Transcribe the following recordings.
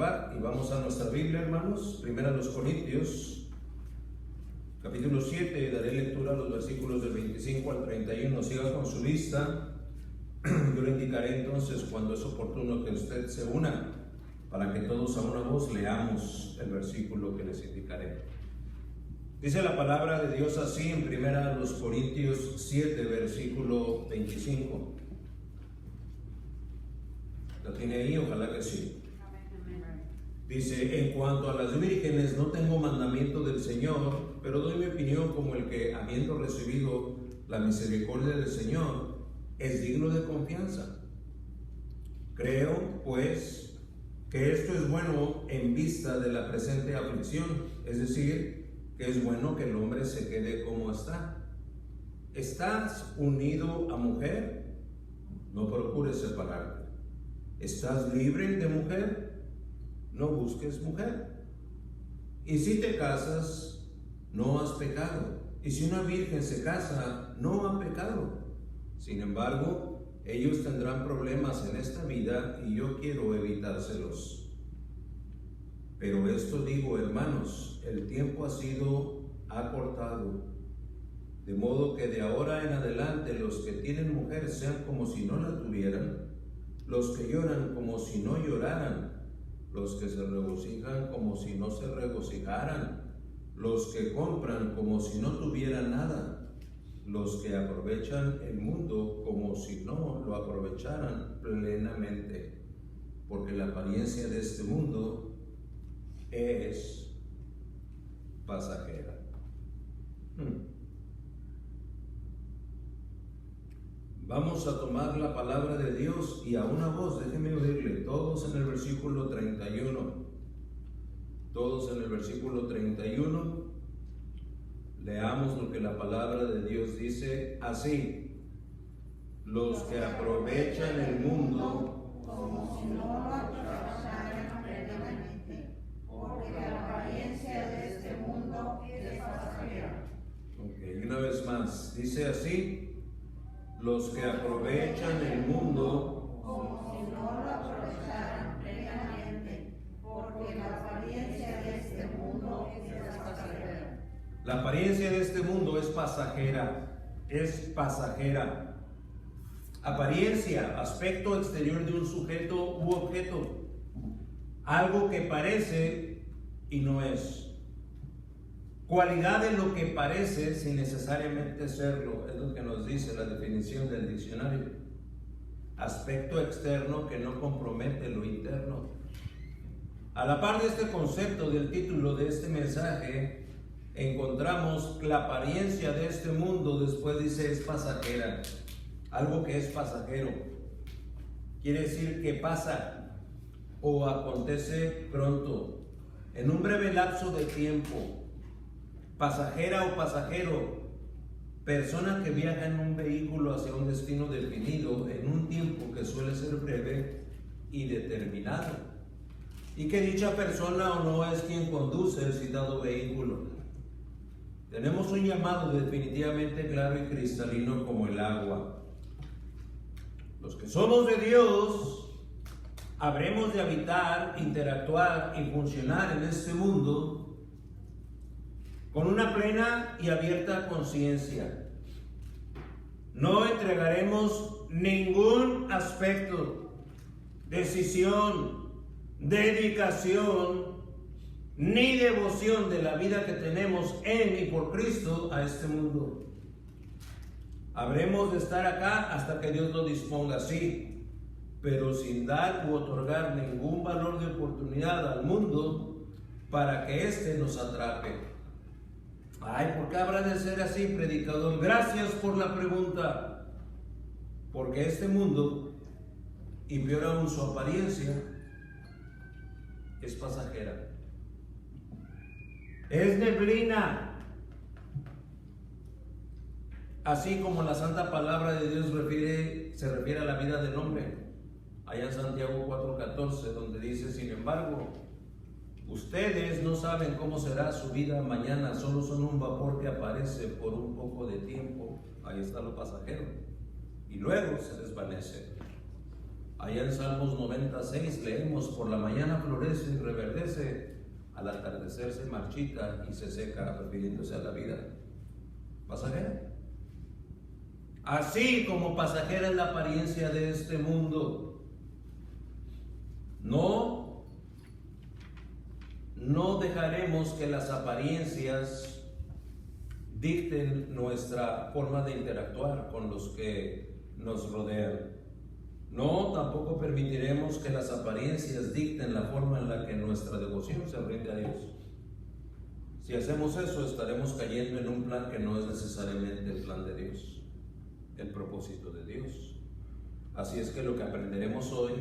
grabar y vamos a nuestra Biblia, hermanos. Primera a los Corintios, capítulo 7, daré lectura a los versículos del 25 al 31. Siga con su lista. Yo le indicaré entonces cuando es oportuno que usted se una, para que todos a una voz leamos el versículo que les indicaré. Dice la palabra de Dios así en Primera a los Corintios 7, versículo 25. ¿La tiene ahí? Ojalá que sí. Dice: en cuanto a las vírgenes, no tengo mandamiento del Señor, pero doy mi opinión como el que, habiendo recibido la misericordia del Señor, es digno de confianza. Creo, pues, que esto es bueno en vista de la presente aflicción, es decir, que es bueno que el hombre se quede como está. ¿Estás unido a mujer? No procures separarte. ¿Estás libre de mujer? No busques mujer. Y si te casas, no has pecado. Y si una virgen se casa, no ha pecado. Sin embargo, ellos tendrán problemas en esta vida y yo quiero evitárselos. Pero esto digo, hermanos, el tiempo ha sido acortado, de modo que de ahora en adelante los que tienen mujer sean como si no la tuvieran, los que lloran como si no lloraran, los que se regocijan como si no se regocijaran, los que compran como si no tuvieran nada, los que aprovechan el mundo como si no lo aprovecharan plenamente, porque la apariencia de este mundo es pasajera. Vamos a tomar la palabra de Dios y a una voz, déjenme oírle, todos en el versículo 31. Todos en el versículo 31. Leamos lo que la palabra de Dios dice así: los que aprovechan el mundo como si no lo aprovecharan plenamente, porque la apariencia de este mundo es pasajera. Ok, una vez más, dice así: los que aprovechan el mundo como si no lo aprovecharan plenamente, porque la apariencia de este mundo es pasajera. La apariencia de este mundo es pasajera, Apariencia, aspecto exterior de un sujeto u objeto, algo que parece y no es. Cualidad de lo que parece sin necesariamente serlo, es lo que nos dice la definición del diccionario. Aspecto externo que no compromete lo interno. A la par de este concepto del título de este mensaje, encontramos la apariencia de este mundo, después dice es pasajera, algo que es pasajero. Quiere decir que pasa o acontece pronto, en un breve lapso de tiempo. Pasajera o pasajero, persona que viaja en un vehículo hacia un destino definido en un tiempo que suele ser breve y determinado, y que dicha persona o no es quien conduce el citado vehículo. Tenemos un llamado definitivamente claro y cristalino como el agua. Los que somos de Dios habremos de habitar, interactuar y funcionar en este mundo con una plena y abierta conciencia. No entregaremos ningún aspecto, decisión, dedicación, ni devoción de la vida que tenemos en y por Cristo a este mundo. Habremos de estar acá hasta que Dios lo disponga, sí, pero sin dar u otorgar ningún valor de oportunidad al mundo para que éste nos atrape. Ay, ¿por qué habrá de ser así, predicador? Gracias por la pregunta. Porque este mundo, y peor aún su apariencia, es pasajera. Es neblina. Así como la santa palabra de Dios se refiere a la vida del hombre. Allá en Santiago 4:14, donde dice: sin embargo, ustedes no saben cómo será su vida mañana, solo son un vapor que aparece por un poco de tiempo. Ahí está lo pasajero. Y luego se desvanece. Allá en Salmos 96 leemos: por la mañana florece y reverdece, al atardecer se marchita y se seca, refiriéndose a la vida pasajera. Así como pasajera es la apariencia de este mundo, no dejaremos que las apariencias dicten nuestra forma de interactuar con los que nos rodean. No, tampoco permitiremos que las apariencias dicten la forma en la que nuestra devoción se rinde a Dios. Si hacemos eso, estaremos cayendo en un plan que no es necesariamente el plan de Dios, el propósito de Dios. Así es que lo que aprenderemos hoy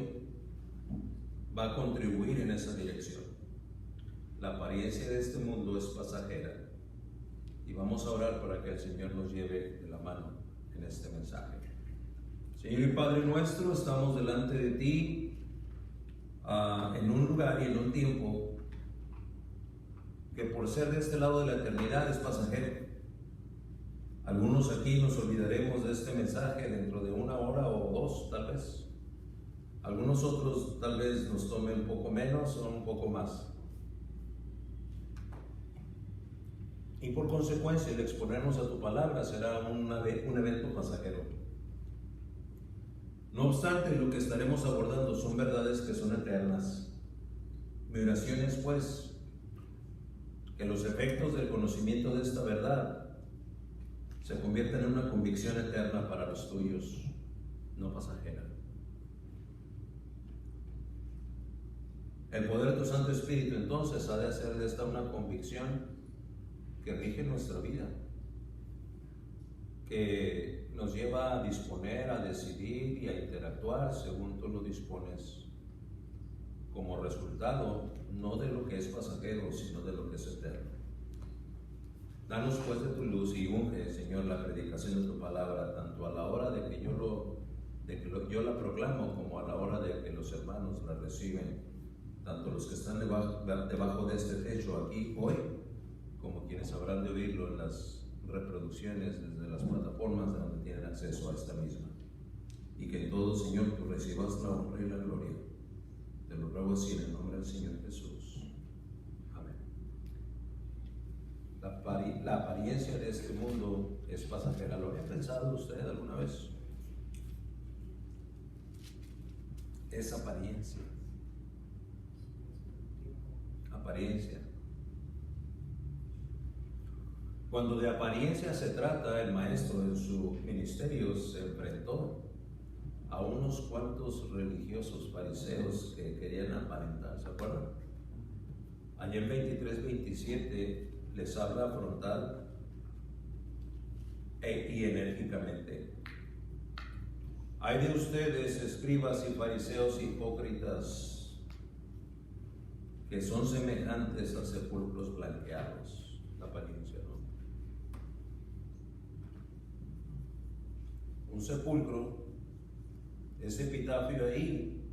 va a contribuir en esa dirección. La apariencia de este mundo es pasajera, y vamos a orar para que el Señor nos lleve de la mano en este mensaje. Señor y Padre nuestro, estamos delante de ti en un lugar y en un tiempo que, por ser de este lado de la eternidad, es pasajero. Algunos aquí nos olvidaremos de este mensaje dentro de 1 hora o 2, tal vez. Algunos otros tal vez nos tome un poco menos o un poco más. Y por consecuencia, el exponernos a tu palabra será un evento pasajero. No obstante, lo que estaremos abordando son verdades que son eternas. Mi oración es, pues, que los efectos del conocimiento de esta verdad se conviertan en una convicción eterna para los tuyos, no pasajera. El poder de tu Santo Espíritu entonces ha de hacer de esta una convicción que rige nuestra vida, que nos lleva a disponer, a decidir y a interactuar según tú lo dispones, como resultado no de lo que es pasajero, sino de lo que es eterno. Danos pues de tu luz y unge, Señor, la predicación de tu palabra, tanto a la hora de que yo la proclamo, como a la hora de que los hermanos la reciben, tanto los que están debajo de este techo aquí hoy, como quienes habrán de oírlo en las reproducciones desde las plataformas de donde tienen acceso a esta misma. Y que en todo, Señor, tú recibas la honra y la gloria. Te lo ruego así en el nombre del Señor Jesús. Amén. La apariencia de este mundo es pasajera. ¿Lo había pensado usted alguna vez? Es apariencia. Apariencia. Cuando de apariencia se trata, el maestro en su ministerio se enfrentó a unos cuantos religiosos fariseos que querían aparentar, ¿se acuerdan? Ayer 23-27 les habla frontal y enérgicamente. Hay de ustedes, escribas y fariseos hipócritas, que son semejantes a sepulcros blanqueados. La apariencia, ¿no? Un sepulcro, ese epitafio ahí,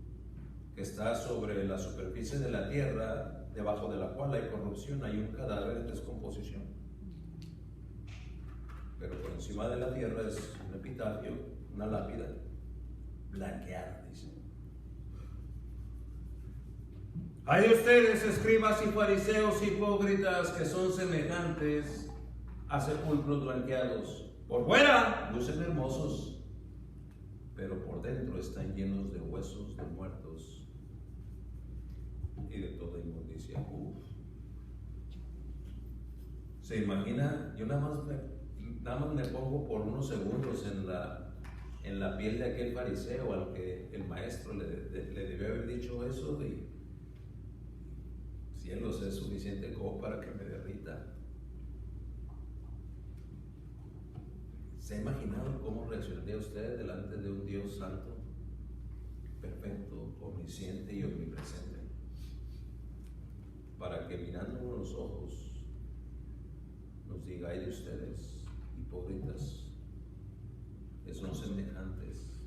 que está sobre la superficie de la tierra, debajo de la cual hay corrupción, hay un cadáver en descomposición. Pero por encima de la tierra es un epitafio, una lápida, blanqueada, dice. Hay de ustedes, escribas y fariseos hipócritas, que son semejantes a sepulcros blanqueados. Por fuera lucen hermosos, pero por dentro están llenos de huesos de muertos y de toda inmundicia. ¿Se imagina? Yo nada más me pongo por unos segundos en la piel de aquel fariseo al que el maestro le debió haber dicho eso, y cielos, es suficiente como para que me derrita. ¿Se ha imaginado cómo reaccionaría usted delante de un Dios santo, perfecto, omnisciente y omnipresente? Para que mirándonos los ojos nos diga: hay de ustedes, hipócritas, que son semejantes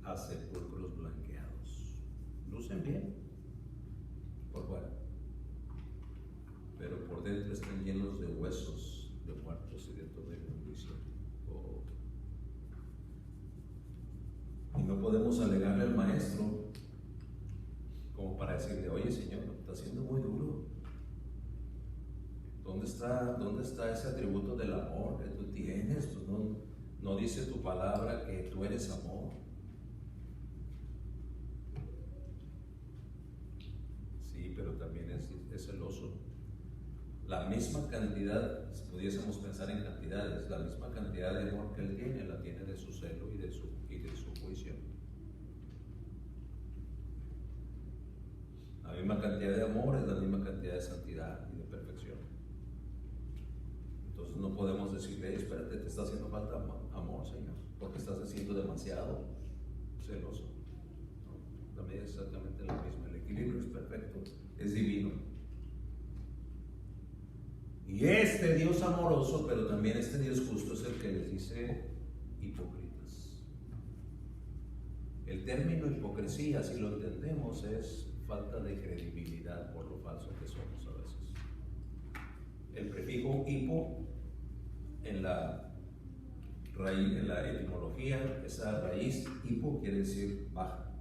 a sepulcros blanqueados. Lucen bien por fuera, pero por dentro están llenos de huesos de muertos y de toda inmundicia. Y no podemos podemos alegarle al maestro como para decirle, oye Señor, está siendo muy duro. ¿Dónde está ese atributo del amor que tú tienes? Pues no dice tu palabra que tú eres amor. Sí, pero también es celoso. La misma cantidad, si pudiésemos pensar en cantidades, la misma cantidad de amor que Él tiene, la tiene de su celo y de su juicio. La misma cantidad de amor es la misma cantidad de santidad y de perfección. Entonces no podemos decirle, espérate, te está haciendo falta amor, Señor, porque estás siendo demasiado celoso. No, también es exactamente lo mismo. El equilibrio es perfecto, es divino. Y este Dios amoroso, pero también este Dios justo, es el que les dice hipócritas. El término hipocresía, si lo entendemos, es falta de credibilidad por lo falso que somos a veces. El prefijo hipo en la raíz, en la etimología, esa raíz hipo quiere decir baja.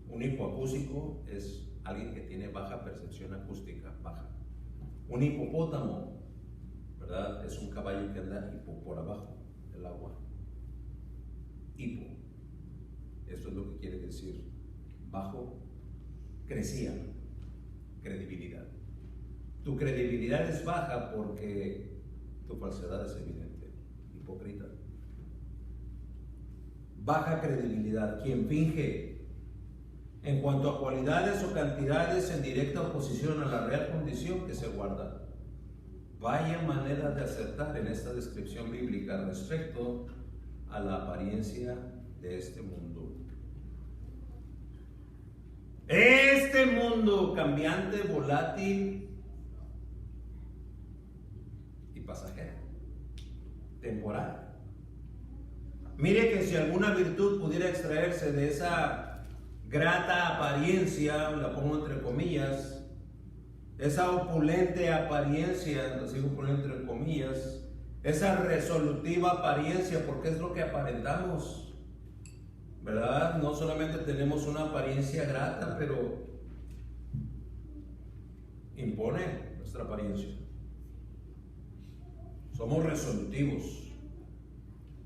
Un hipoacústico es alguien que tiene baja percepción acústica, baja. Un hipopótamo, ¿verdad? Es un caballo que anda por abajo del agua. Hipo. Esto es lo que quiere decir bajo. Crecía. Credibilidad. Tu credibilidad es baja porque tu falsedad es evidente. Hipócrita. Baja credibilidad. Quien finge en cuanto a cualidades o cantidades en directa oposición a la real condición que se guarda. Vaya manera de acertar en esta descripción bíblica respecto a la apariencia de este mundo. Este mundo cambiante, volátil y pasajero, temporal. Mire que si alguna virtud pudiera extraerse de esa grata apariencia, la pongo entre comillas, esa opulente apariencia, lo sigo poniendo entre comillas, esa resolutiva apariencia, porque es lo que aparentamos, ¿verdad? No solamente tenemos una apariencia grata, pero impone nuestra apariencia. Somos resolutivos.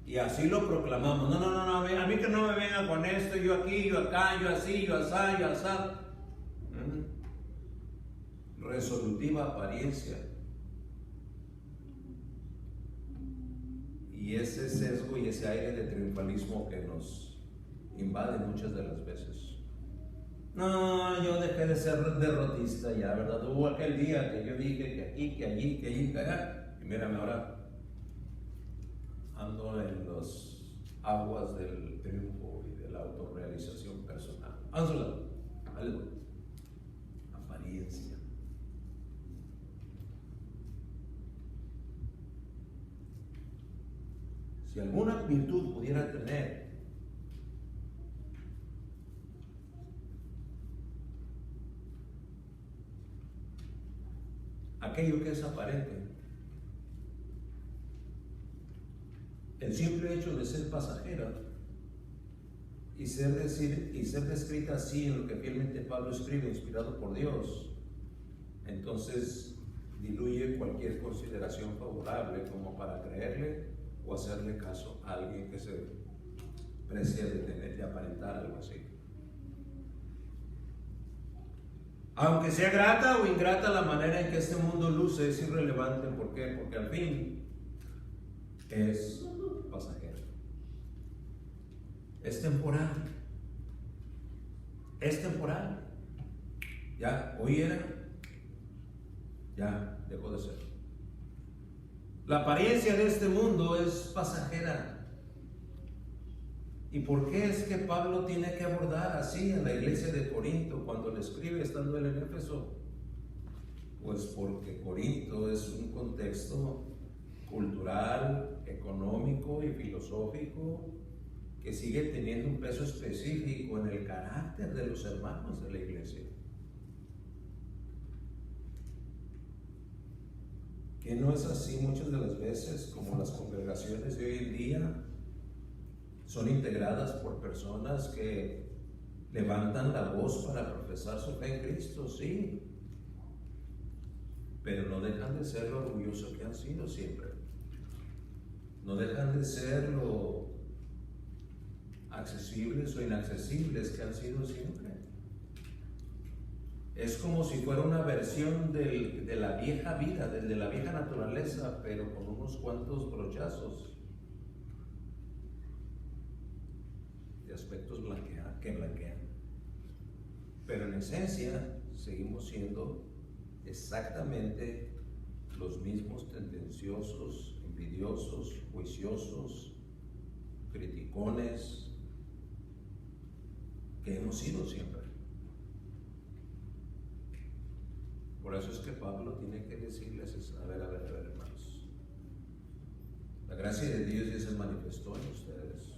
Y así lo proclamamos. No, a mí que no me venga con esto, yo aquí, yo acá, yo así, yo asá, yo asá. Resolutiva apariencia. Y ese sesgo y ese aire de triunfalismo que nos invade muchas de las veces. No, yo dejé de ser derrotista ya, ¿verdad? Hubo aquel día que yo dije que aquí, que allí, que allí, que allá. Y mírame ahora. Ando en las aguas del triunfo y de la autorrealización personal. Ánsula, algo. Apariencia. Si alguna virtud pudiera tener aquello que es aparente, el simple hecho de ser pasajera y ser descrita así en lo que fielmente Pablo escribe, inspirado por Dios, entonces diluye cualquier consideración favorable como para creerle o hacerle caso a alguien que se precia de aparentar algo así. Aunque sea grata o ingrata la manera en que este mundo luce, es irrelevante. ¿Por qué? Porque al fin es pasajero. Es temporal. Es temporal. Ya, hoy era, ya dejó de ser. La apariencia de este mundo es pasajera. ¿Y por qué es que Pablo tiene que abordar así a la iglesia de Corinto cuando le escribe estando él en Éfeso? Pues porque Corinto es un contexto cultural, económico y filosófico que sigue teniendo un peso específico en el carácter de los hermanos de la iglesia. Que no es así muchas de las veces como las congregaciones de hoy en día son integradas por personas que levantan la voz para profesar su fe en Cristo, sí, pero no dejan de ser lo orgullosos que han sido siempre. No dejan de ser lo accesibles o inaccesibles que han sido siempre. Es como si fuera una versión de la vieja vida, de la vieja naturaleza, pero con unos cuantos brochazos de aspectos que blanquean. Pero en esencia seguimos siendo exactamente los mismos tendenciosos, envidiosos, juiciosos, criticones que hemos sido siempre. Por eso es que Pablo tiene que decirles, a ver, hermanos, la gracia de Dios ya se manifestó en ustedes.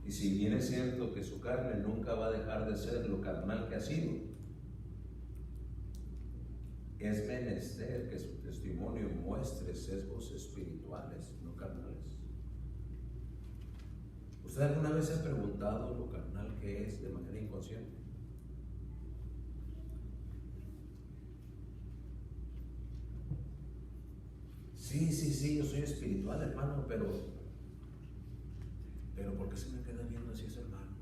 Y si bien es cierto que su carne nunca va a dejar de ser lo carnal que ha sido, es menester que su testimonio muestre sesgos espirituales, no carnales. ¿Usted alguna vez se ha preguntado lo carnal que es de manera inconsciente? Sí, yo soy espiritual, hermano, pero ¿por qué se me queda viendo así ese hermano?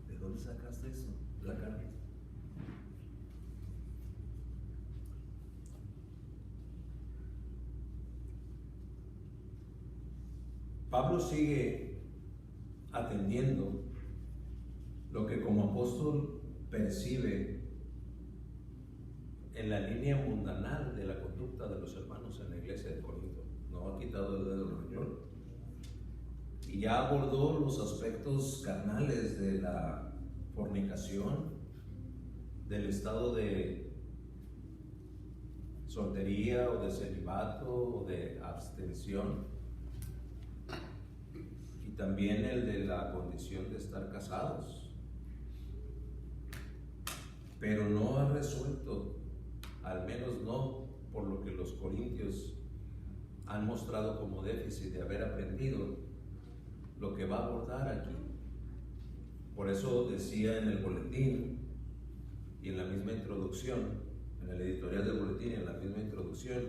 ¿De dónde sacaste eso? La carne. Pablo sigue atendiendo lo que como apóstol percibe en la línea mundanal de la conducta de los hermanos en la iglesia de Corinto. No ha quitado el dedo del renglón. Y ya abordó los aspectos carnales de la fornicación, del estado de soltería o de celibato o de abstención, y también el de la condición de estar casados. Pero no ha resuelto, al menos no por lo que los corintios han mostrado como déficit de haber aprendido, lo que va a abordar aquí. Por eso decía en el boletín y en la misma introducción, en el editorial del boletín y en la misma introducción,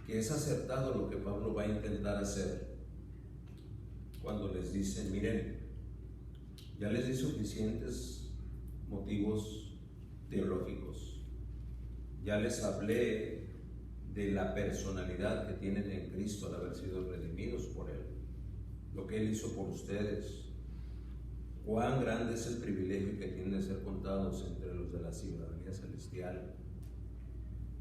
que es acertado lo que Pablo va a intentar hacer cuando les dice: miren, ya les di suficientes motivos teológicos, ya les hablé de la personalidad que tienen en Cristo al haber sido redimidos por Él, lo que Él hizo por ustedes, cuán grande es el privilegio que tienen de ser contados entre los de la ciudadanía celestial.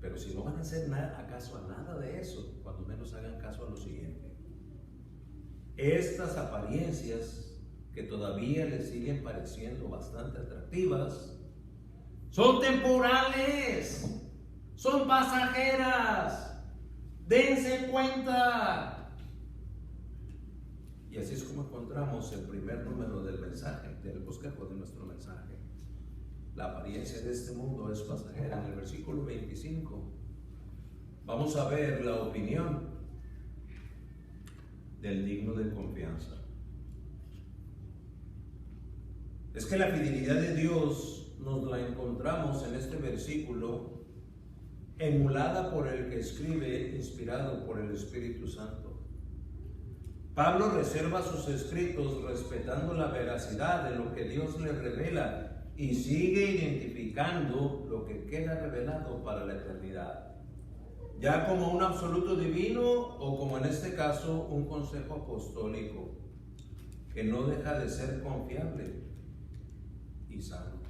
Pero si no van a hacer caso a nada de eso, cuando menos hagan caso a lo siguiente: estas apariencias que todavía les siguen pareciendo bastante atractivas son temporales, son pasajeras, dense cuenta. Y así es como encontramos el primer número del mensaje, del bosquejo de nuestro mensaje. La apariencia de este mundo es pasajera. En el versículo 25 vamos a ver la opinión del digno de confianza. Es que la fidelidad de Dios nos la encontramos en este versículo, emulada por el que escribe, inspirado por el Espíritu Santo. Pablo reserva sus escritos respetando la veracidad de lo que Dios le revela y sigue identificando lo que queda revelado para la eternidad, ya como un absoluto divino o como en este caso un consejo apostólico que no deja de ser confiable y sano.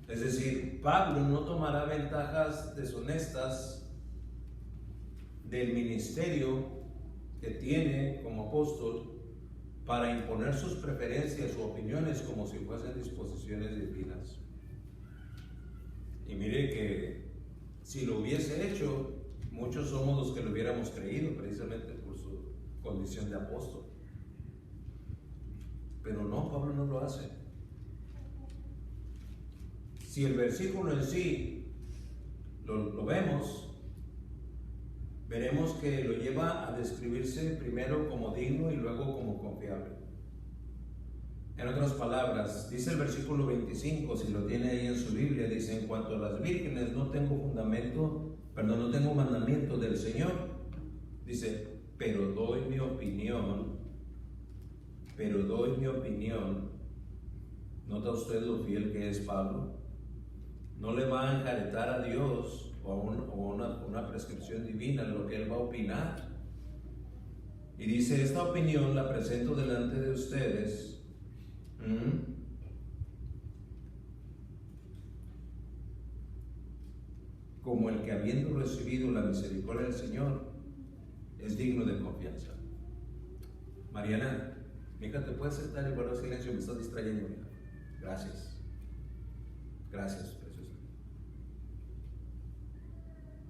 Es decir, Pablo no tomará ventajas deshonestas del ministerio que tiene como apóstol para imponer sus preferencias o opiniones como si fuesen disposiciones divinas. Y mire que si lo hubiese hecho, muchos somos los que lo hubiéramos creído precisamente por su condición de apóstol. Pero no, Pablo no lo hace. Si el versículo en sí lo vemos, veremos que lo lleva a describirse primero como digno y luego como confiable. En otras palabras, dice el versículo 25, si lo tiene ahí en su Biblia, dice: en cuanto a las vírgenes no tengo mandamiento del Señor. Dice, pero doy mi opinión. ¿Nota usted lo fiel que es Pablo? No le va a enjaretar a Dios o una prescripción divina en lo que él va a opinar. Y dice: esta opinión la presento delante de ustedes como el que, habiendo recibido la misericordia del Señor, es digno de confianza. Mariana, mija, ¿te puedes sentar y guardar silencio? Me estás distrayendo, mija. Gracias, preciosa.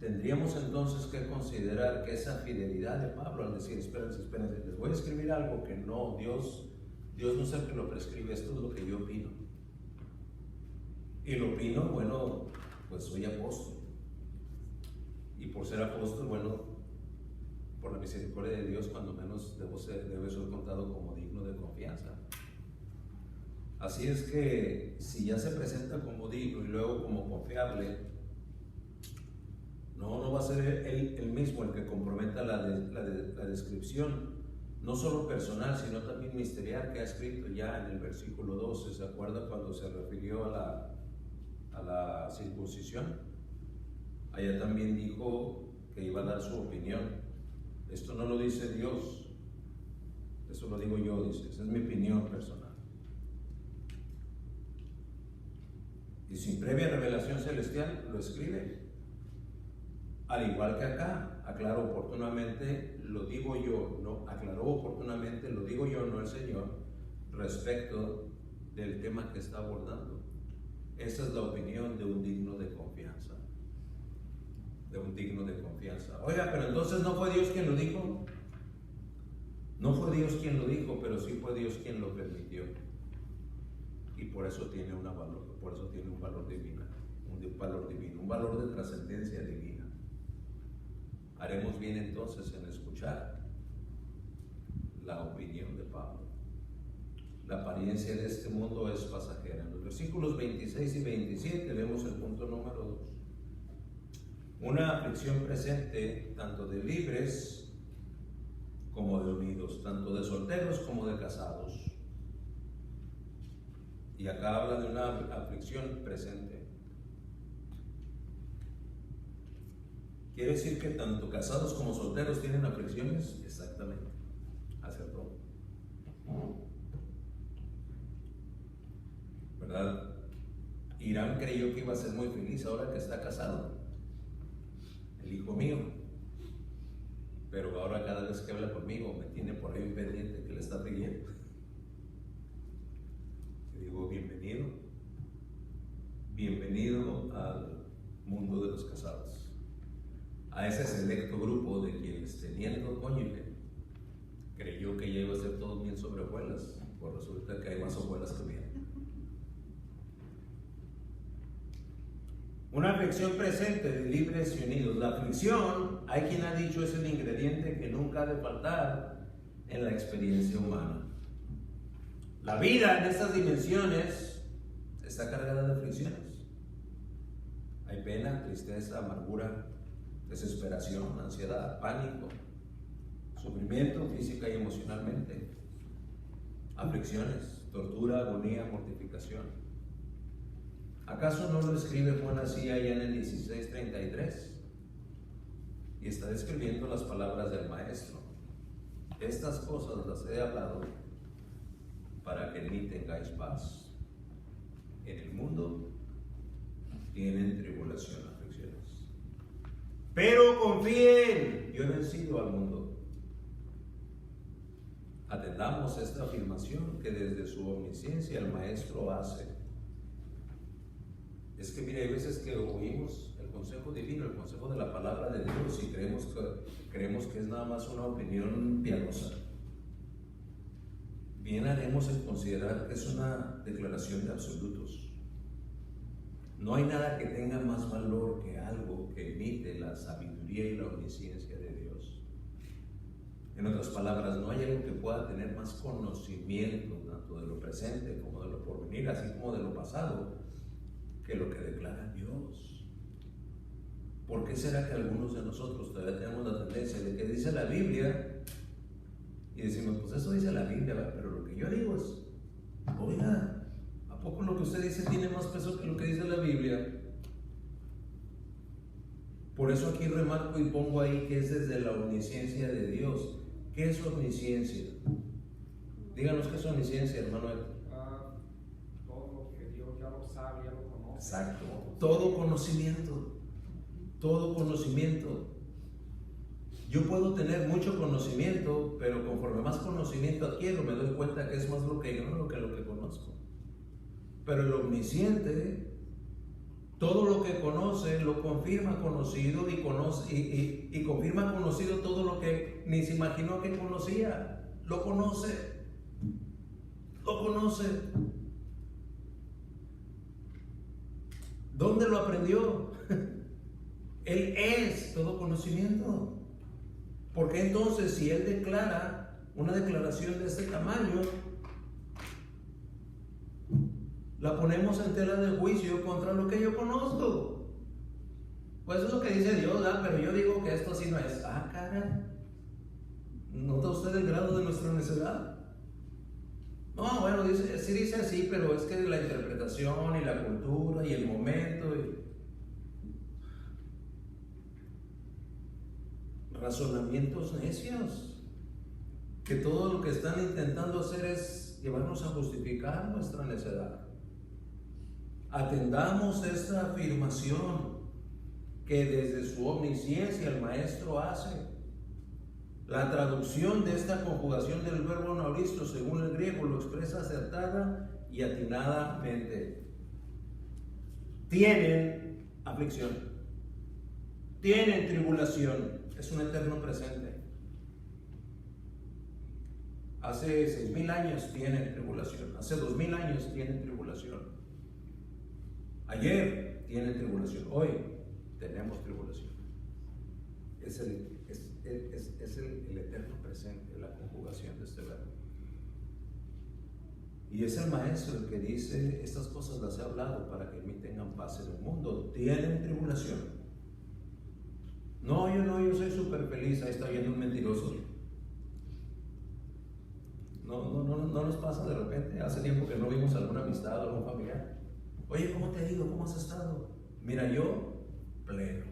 Tendríamos entonces que considerar que esa fidelidad de Pablo al decir: espérense, les voy a escribir algo que no, Dios no es el que lo prescribe, esto es lo que yo opino. Y lo opino, bueno, pues soy apóstol. Y por ser apóstol, bueno, por la misericordia de Dios, cuando menos debe ser contado como digno de confianza. Así es que si ya se presenta como digno y luego como confiable, no va a ser él mismo el que comprometa la descripción, no solo personal, sino también ministerial, que ha escrito ya en el versículo 12. ¿Se acuerda cuando se refirió a la circuncisión? Allá también dijo que iba a dar su opinión. Esto no lo dice Dios, eso lo digo yo, dice, esa es mi opinión personal. Y sin previa revelación celestial lo escribe. Al igual que acá, aclaró oportunamente, lo digo yo, no el Señor, respecto del tema que está abordando. Esa es la opinión de un digno de confianza. Oiga, pero entonces ¿no fue Dios quien lo dijo? No fue Dios quien lo dijo, pero sí fue Dios quien lo permitió. Y por eso tiene un valor divino, un valor de trascendencia divina. Haremos bien entonces en escuchar la opinión de Pablo. La apariencia de este mundo es pasajera. En los versículos 26 y 27 vemos el punto número 2. Una aflicción presente tanto de libres como de unidos, tanto de solteros como de casados. Y acá habla de una aflicción presente. ¿Quiere decir que tanto casados como solteros tienen aflicciones? Exactamente, acertó. ¿Verdad? Irán creyó que iba a ser muy feliz ahora que está casado, el hijo mío, pero ahora cada vez que habla conmigo me tiene por ahí un pendiente que le está pidiendo. Y digo: bienvenido al mundo de los casados, a ese selecto grupo de quienes, teniendo cónyuge, creyó que ya iba a ser todo bien sobre hojuelas, pues resulta que hay más hojuelas que bien. Una aflicción presente de libres y unidos. La aflicción, hay quien ha dicho, es el ingrediente que nunca ha de faltar en la experiencia humana. La vida en estas dimensiones está cargada de aflicciones. Hay pena, tristeza, amargura, desesperación, ansiedad, pánico, sufrimiento física y emocionalmente, aflicciones, tortura, agonía, mortificación. ¿Acaso no lo escribe Juan así allá en el 16:33? Y está describiendo las palabras del Maestro. Estas cosas las he hablado para que en mí tengáis paz. En el mundo tienen tribulación, aflicciones. Pero confíen, yo he vencido al mundo. Atendamos esta afirmación que desde su omnisciencia el Maestro hace. Es que mire, hay veces que oímos el consejo divino, el consejo de la palabra de Dios, y creemos que es nada más una opinión piadosa. Bien haremos en considerar que es una declaración de absolutos. No hay nada que tenga más valor que algo que emite la sabiduría y la omnisciencia de Dios. En otras palabras, no hay algo que pueda tener más conocimiento tanto de lo presente como de lo porvenir, así como de lo pasado, que lo que declara Dios. ¿Por qué será que algunos de nosotros todavía tenemos la tendencia de que dice la Biblia y decimos, pues eso dice la Biblia, ¿verdad? Pero lo que yo digo es, oiga, ¿a poco lo que usted dice tiene más peso que lo que dice la Biblia? Por eso aquí remarco y pongo ahí que es desde la omnisciencia de Dios. ¿Qué es omnisciencia? Díganos qué es omnisciencia, hermano. Todo lo que Dios ya lo sabe, ya lo conoce. Exacto. Todo conocimiento. Todo conocimiento. Yo puedo tener mucho conocimiento, pero conforme más conocimiento adquiero, me doy cuenta que es más lo que ignoro que lo que conozco. Pero el omnisciente, todo lo que conoce, lo confirma conocido y confirma conocido todo lo que ni se imaginó que conocía. Lo conoce. Lo conoce. ¿Dónde lo aprendió? Él es todo conocimiento. Porque entonces, si Él declara una declaración de este tamaño, la ponemos en tela de juicio contra lo que yo conozco. Pues eso es lo que dice Dios, ¿verdad? Pero yo digo que esto así no es. Ah, cara, ¿nota usted el grado de nuestra necedad? No, bueno, sí dice así, pero es que la interpretación y la cultura y el momento razonamientos necios, que todo lo que están intentando hacer es llevarnos a justificar nuestra necedad. Atendamos esta afirmación que desde su omnisciencia el maestro hace. La traducción de esta conjugación del verbo nauristo según el griego lo expresa acertada y atinadamente. Tienen aflicción, tienen tribulación, es un eterno presente. Hace 6,000 años tienen tribulación, hace 2,000 años tienen tribulación, ayer tienen tribulación, hoy tenemos tribulación. Es el eterno presente, la conjugación de este verbo. Y es el maestro el que dice, estas cosas las he hablado para que en mí tengan paz en el mundo. Tienen tribulación. No, yo soy súper feliz. Ahí está viendo un mentiroso. No nos pasa de repente. Hace tiempo que no vimos alguna amistad o algún familiar. Oye, ¿cómo te ha ido? ¿Cómo has estado? Mira, yo pleno,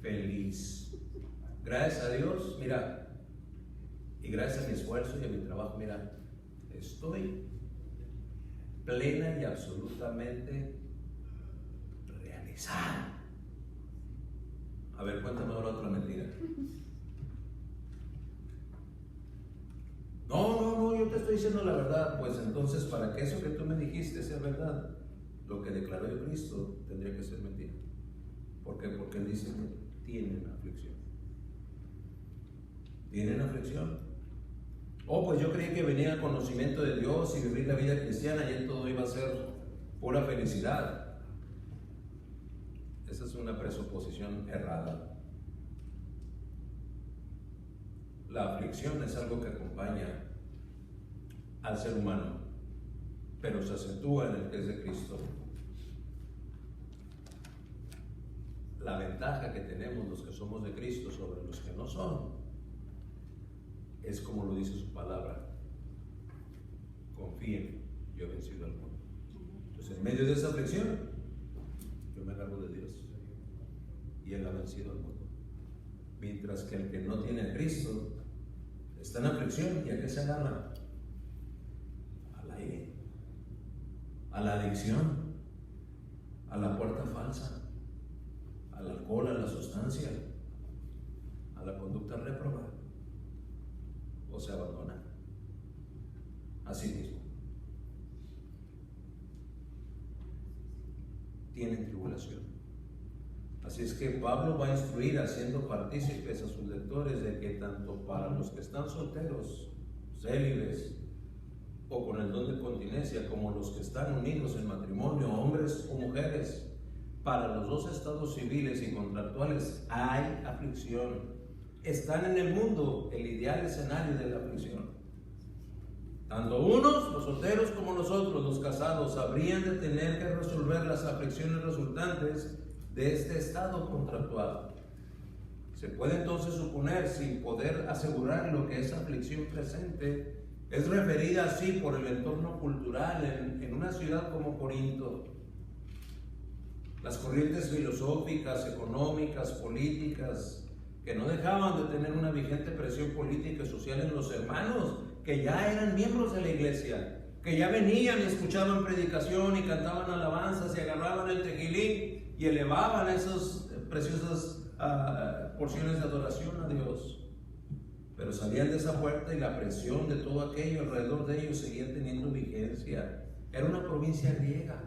feliz. Gracias a Dios, mira, y gracias a mi esfuerzo y a mi trabajo, mira, estoy plena y absolutamente realizada. A ver, cuéntame ahora otra mentira. No, yo te estoy diciendo la verdad. Pues entonces, para que eso que tú me dijiste sea verdad, lo que declaró el Cristo tendría que ser mentira. ¿Por qué? Porque Él dice que tienen aflicción. ¿Tienen aflicción? Pues yo creí que venía el conocimiento de Dios y vivir la vida cristiana y en todo iba a ser pura felicidad. Esa es una presuposición errada. La aflicción es algo que acompaña al ser humano, pero se acentúa en el que es de Cristo. La ventaja que tenemos los que somos de Cristo sobre los que no son es como lo dice su palabra: confíen, yo he vencido al mundo. Entonces, en medio de esa aflicción, yo me agarro de Dios y Él ha vencido al mundo. Mientras que el que no tiene a Cristo está en aflicción. ¿Y a qué se agarra? Al aire, a la adicción, a la puerta falsa, al alcohol, a la sustancia, a la conducta réproba, o se abandona a sí mismo. Tienen tribulación. Así es que Pablo va a instruir haciendo partícipes a sus lectores de que tanto para los que están solteros, célibes, o con el don de continencia, como los que están unidos en matrimonio, hombres o mujeres. Para los dos estados civiles y contractuales hay aflicción. Están en el mundo, el ideal escenario de la aflicción. Tanto unos, los solteros, como nosotros, los casados, habrían de tener que resolver las aflicciones resultantes de este estado contractual. Se puede entonces suponer, sin poder asegurar lo que esa aflicción presente es referida así por el entorno cultural en una ciudad como Corinto. Las corrientes filosóficas, económicas, políticas, que no dejaban de tener una vigente presión política y social en los hermanos, que ya eran miembros de la iglesia, que ya venían y escuchaban predicación y cantaban alabanzas y agarraban el tequilín y elevaban esas preciosas porciones de adoración a Dios. Pero salían de esa puerta y la presión de todo aquello alrededor de ellos seguía teniendo vigencia. Era una provincia griega.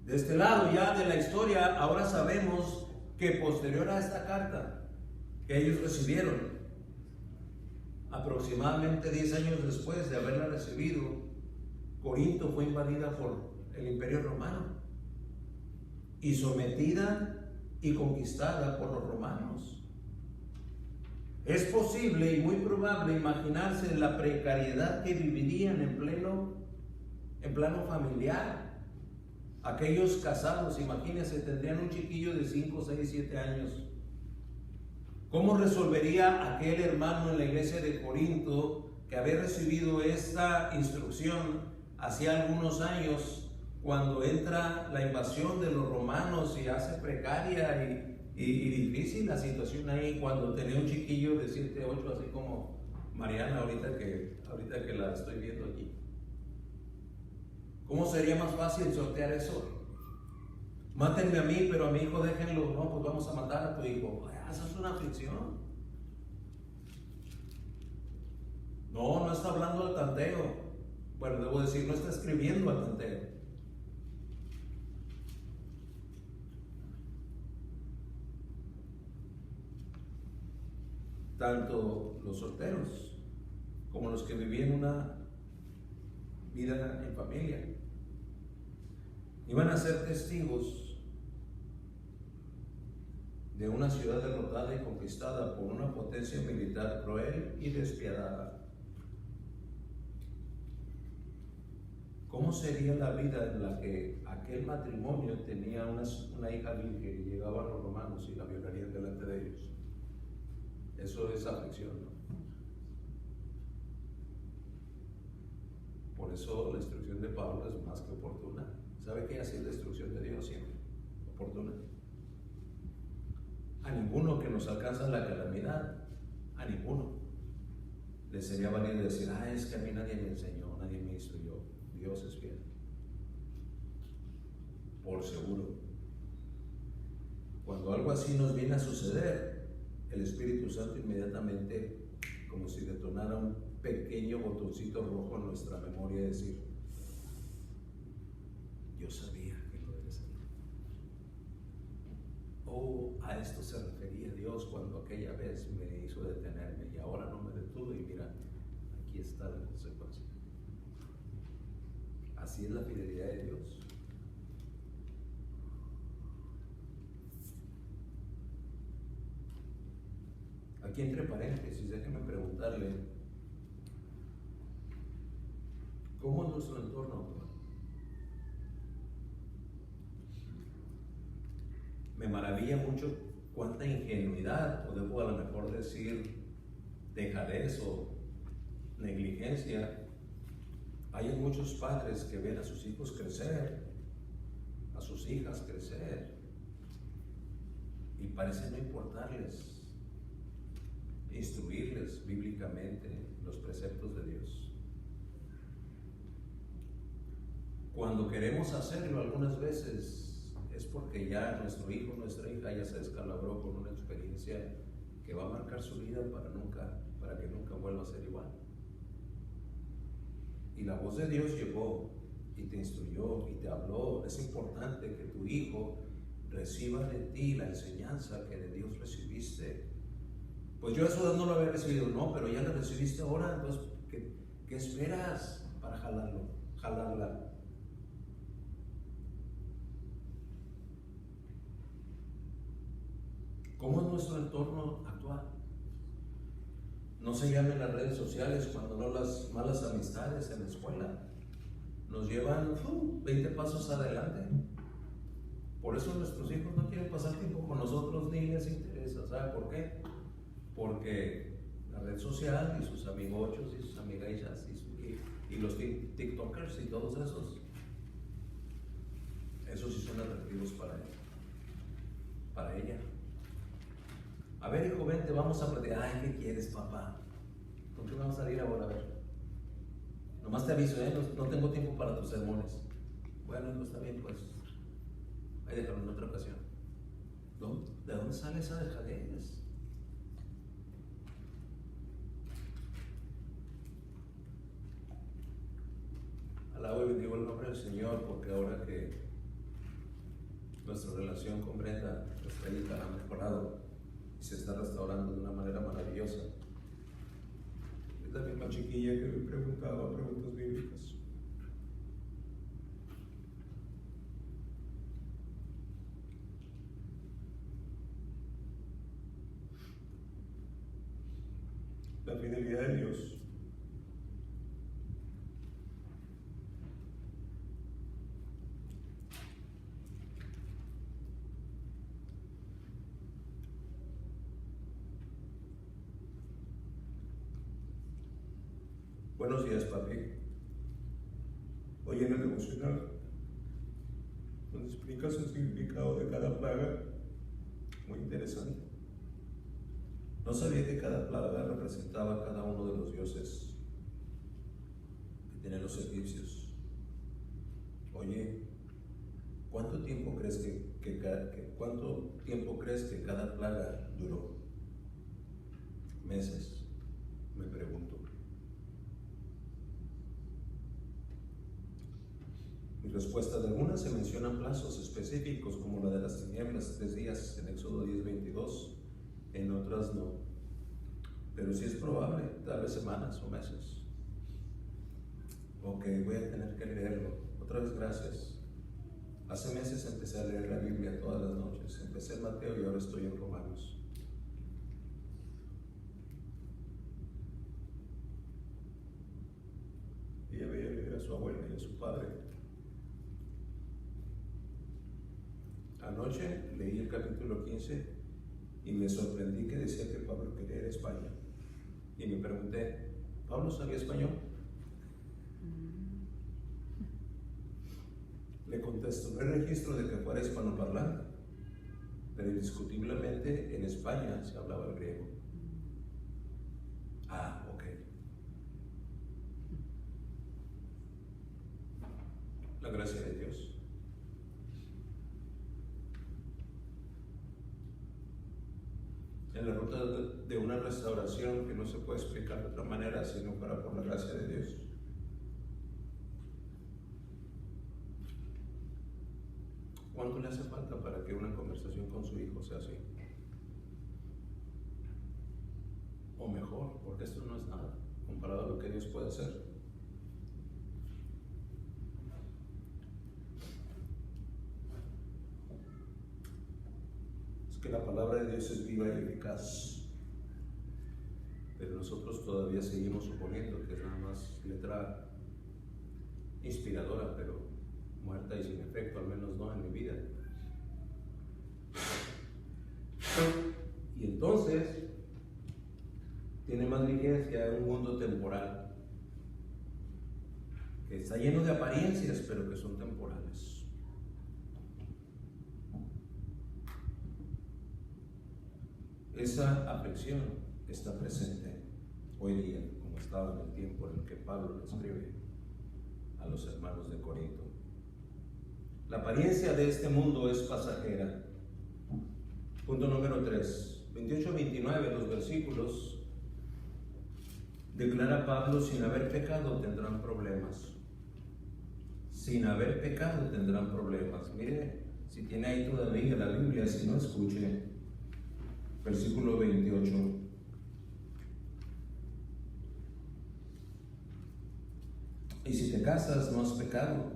De este lado ya de la historia, ahora sabemos que posterior a esta carta que ellos recibieron, aproximadamente 10 años después de haberla recibido, Corinto fue invadida por el Imperio Romano y sometida y conquistada por los romanos. Es posible y muy probable imaginarse la precariedad que vivirían en plano familiar. Aquellos casados, imagínense, tendrían un chiquillo de 5, 6, 7 años. ¿Cómo resolvería aquel hermano en la iglesia de Corinto que había recibido esta instrucción hacía algunos años, cuando entra la invasión de los romanos y hace precaria y difícil la situación ahí, cuando tenía un chiquillo de 7, 8, así como Mariana ahorita que la estoy viendo aquí? ¿Cómo sería más fácil sortear eso? Mátenme a mí, pero a mi hijo déjenlo. No, pues vamos a matar a tu hijo. Eso es una aflicción. No está hablando al tanteo. Bueno, debo decir, no está escribiendo al tanteo. Tanto los solteros como los que vivían una vida en familia iban a ser testigos de una ciudad derrotada y conquistada por una potencia militar cruel y despiadada. ¿Cómo sería la vida en la que aquel matrimonio tenía una hija virgen y llegaban los romanos y la violarían delante de ellos? Eso es aflicción, ¿no? Por eso la instrucción de Pablo es más que oportuna. ¿Sabe qué hace la instrucción de Dios siempre? Oportuna. A ninguno que nos alcanza la calamidad, a ninguno le sería válido decir, es que a mí nadie me enseñó, nadie me instruyó. Dios es fiel. Por seguro. Cuando algo así nos viene a suceder, el Espíritu Santo inmediatamente, como si detonara un pequeño botoncito rojo en nuestra memoria, y decir, yo sabía que lo debes hacer. A esto se refería Dios cuando aquella vez me hizo detenerme y ahora no me detuve, y mira, aquí está la consecuencia. Así es la fidelidad de Dios. Aquí entre paréntesis, déjenme preguntarle, ¿cómo es nuestro entorno actual? Me maravilla mucho cuánta ingenuidad, o debo a lo mejor decir dejadez o negligencia, hay en muchos padres que ven a sus hijos crecer, a sus hijas crecer, y parece no importarles instruirles bíblicamente los preceptos de Dios. Cuando queremos hacerlo algunas veces es porque ya nuestro hijo, nuestra hija ya se descalabró con una experiencia que va a marcar su vida para que nunca vuelva a ser igual. Y la voz de Dios llegó y te instruyó y te habló. Es importante que tu hijo reciba de ti la enseñanza que de Dios recibiste. Pues yo eso no lo había recibido. No, pero ya lo recibiste ahora, entonces ¿Qué esperas para jalarla? ¿Cómo es nuestro entorno actual? No se llamen las redes sociales, cuando no las malas amistades en la escuela. Nos llevan 20 pasos adelante. Por eso nuestros hijos no quieren pasar tiempo con nosotros ni les interesa. ¿Sabe por qué? Porque la red social y sus amigochos y sus amigallas y los tiktokers y todos esos sí son atractivos para ella. A ver, hijo, vente, vamos a platicar. Ay, ¿qué quieres, papá? ¿Con qué vamos a salir ahora? A ver. Nomás te aviso, no tengo tiempo para tus sermones. Bueno, pues está bien, pues. Ahí déjalo en otra ocasión. ¿De dónde sale esa dejadez? Alabo y bendigo el nombre del Señor, porque ahora que nuestra relación con Brenda, nuestra hija, ha mejorado y se está restaurando de una manera maravillosa. Es la misma chiquilla que me preguntaba preguntas bíblicas. La fidelidad de Dios. Buenos días, papi. Hoy en el devocional nos explicas el significado de cada plaga. Muy interesante. No sabía que cada plaga representaba a cada uno de los dioses que tienen los egipcios. Oye, ¿cuánto tiempo crees que cada plaga duró? Meses, me pregunto. Mi respuesta: de algunas se mencionan plazos específicos, como la de las tinieblas, 3 días en Éxodo 10:22. En otras no, pero sí es probable, tal vez semanas o meses. Ok, voy a tener que leerlo. Otra vez, gracias. Hace meses empecé a leer la Biblia todas las noches. Empecé en Mateo y ahora estoy en Romanos. Ella veía leer a su abuela y a su padre. Anoche leí el capítulo 15 y me sorprendí que decía que Pablo quería ir a España. Y me pregunté, ¿Pablo sabía español? Le contesto, no hay registro de que fuera hispanoparlante, pero indiscutiblemente en España se hablaba el griego. Ah, ok. La gracia de Dios. En la ruta de una restauración que no se puede explicar de otra manera sino para por la gracia de Dios. ¿Cuánto le hace falta para que una conversación con su hijo sea así? O mejor, porque esto no es nada comparado a lo que Dios puede hacer. Que la palabra de Dios es viva y eficaz, pero nosotros todavía seguimos suponiendo que es nada más letra inspiradora, pero muerta y sin efecto, al menos no en mi vida. Y entonces tiene más vigencia un mundo temporal que está lleno de apariencias, pero que son temporales. Esa aflicción está presente hoy día, como estaba en el tiempo en el que Pablo le escribe a los hermanos de Corinto. La apariencia de este mundo es pasajera. Punto número 3, 28-29, los versículos, declara Pablo: sin haber pecado tendrán problemas. Sin haber pecado tendrán problemas. Mire, si tiene ahí todavía la Biblia, si no, escuche. Versículo 28. Y si te casas, no has pecado.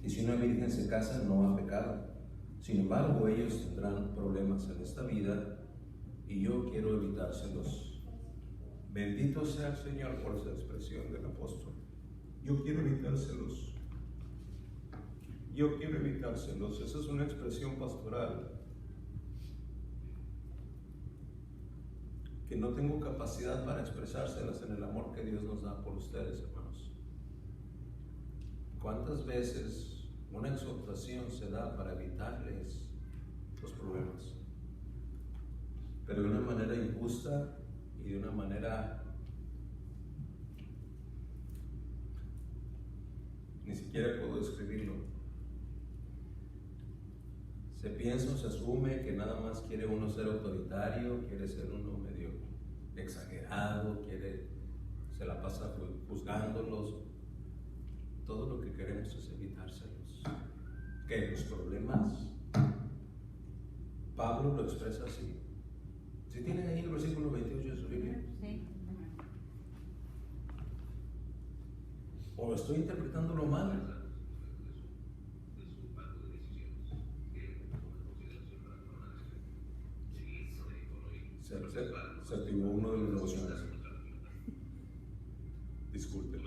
Y si una virgen se casa, no ha pecado. Sin embargo, ellos tendrán problemas en esta vida y yo quiero evitárselos. Bendito sea el Señor por esa expresión del apóstol. Yo quiero evitárselos. Yo quiero evitárselos. Esa es una expresión pastoral que no tengo capacidad para expresárselas en el amor que Dios nos da por ustedes, hermanos. ¿Cuántas veces una exhortación se da para evitarles los problemas? Pero de una manera injusta y de una manera ni siquiera puedo describirlo. Se piensa o se asume que nada más quiere uno ser autoritario, quiere ser uno medio exagerado, se la pasa juzgándolos. Todo lo que queremos es evitárselos. ¿Qué? Los problemas. Pablo lo expresa así. ¿Sí tienen ahí el versículo 28 de su Biblia? Sí. ¿O estoy interpretándolo mal? Se activó uno de los devocionales. Disculpe.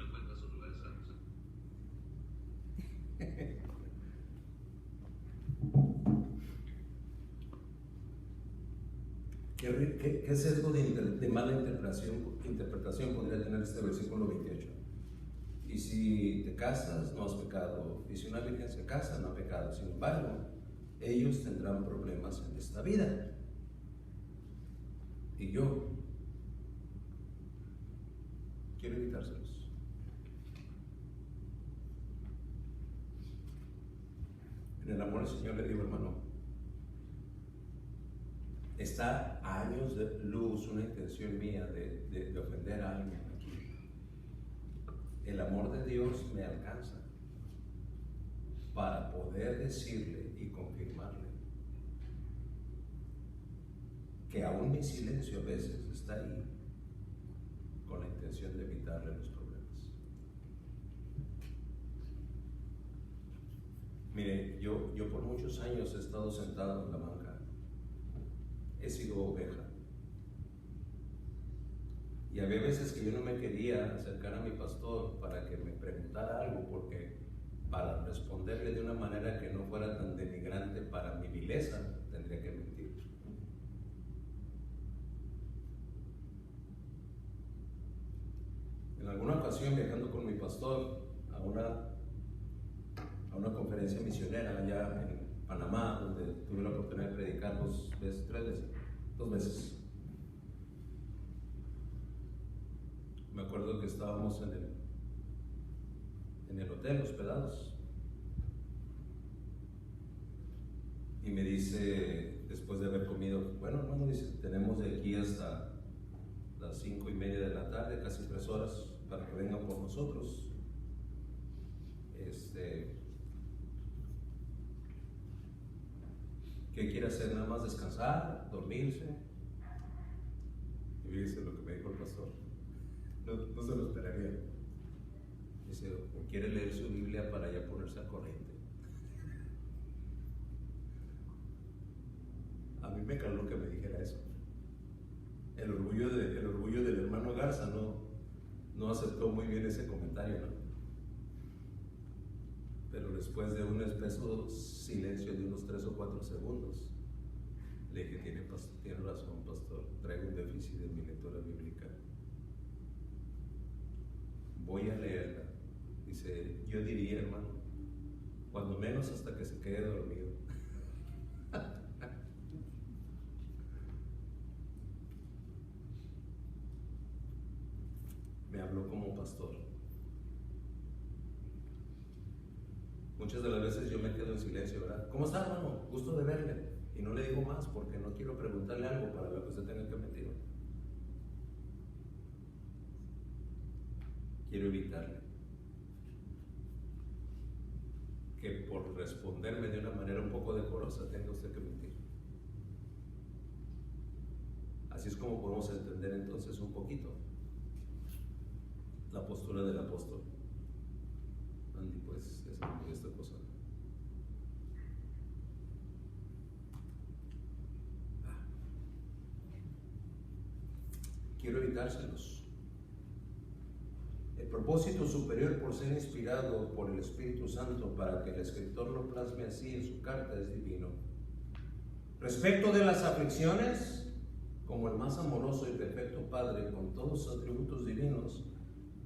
¿Qué sesgo de mala interpretación podría tener este versículo 28? Y si te casas, no has pecado. Y si una virgen se casa, no ha pecado. Sin embargo, ellos tendrán problemas en esta vida. Y yo quiero evitárselos. En el amor del Señor le digo, hermano, está a años de luz una intención mía de ofender a alguien aquí. El amor de Dios me alcanza para poder decirle y confirmarle que aún mi silencio a veces está ahí con la intención de evitarle los problemas. Mire, yo por muchos años he estado sentado en la banca, he sido oveja, y había veces que yo no me quería acercar a mi pastor para que me preguntara algo, porque para responderle de una manera que no fuera tan denigrante para mi vileza, tendría que mentir. En alguna ocasión, viajando con mi pastor a una conferencia misionera allá en Panamá, donde tuve la oportunidad de predicar dos veces. Me acuerdo que estábamos en el hotel hospedados, y me dice, después de haber comido, bueno, hermano, dice, tenemos de aquí hasta las 5:30 de la tarde, casi 3 horas, para que vengan por nosotros. ¿Qué quiere hacer? ¿Nada más descansar? ¿Dormirse? Y fíjese lo que me dijo el pastor. No se lo esperaría. Dice, ¿o quiere leer su Biblia para ya ponerse al corriente? A mí me caló que me dijera eso. El orgullo del hermano Garza no aceptó muy bien ese comentario, ¿no? Pero después de un espeso silencio de unos 3 o 4 segundos, le dije, tiene razón, pastor, traigo un déficit en mi lectura bíblica. Voy a leerla. Dice, yo diría, hermano, cuando menos hasta que se quede dormido. Me habló como pastor. Muchas de las veces yo me quedo en silencio, ¿verdad? ¿Cómo está, hermano? Gusto de verle. Y no le digo más porque no quiero preguntarle algo para lo que usted tenga que mentir. Quiero evitarle que por responderme de una manera un poco decorosa tenga usted que mentir. Así es como podemos entender entonces un poquito la postura del apóstol. esta cosa. Quiero evitárselos. El propósito superior por ser inspirado por el Espíritu Santo para que el escritor lo plasme así en su carta es divino. Respecto de las aflicciones, como el más amoroso y perfecto Padre con todos sus atributos divinos,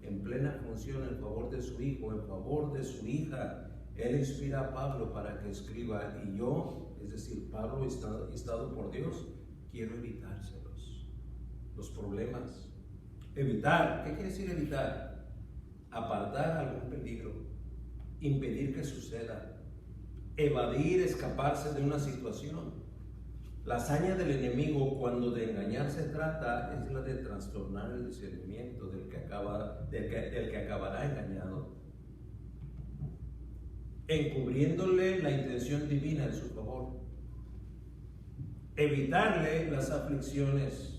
en plena función en favor de su hijo, en favor de su hija, él inspira a Pablo para que escriba, y yo, es decir, Pablo instado por Dios, quiero evitárselos, los problemas. Evitar, ¿qué quiere decir evitar? Apartar algún peligro, impedir que suceda, evadir, escaparse de una situación. La hazaña del enemigo cuando de engañar se trata es la de trastornar el discernimiento del que acabará engañado, encubriéndole la intención divina en su favor. Evitarle las aflicciones.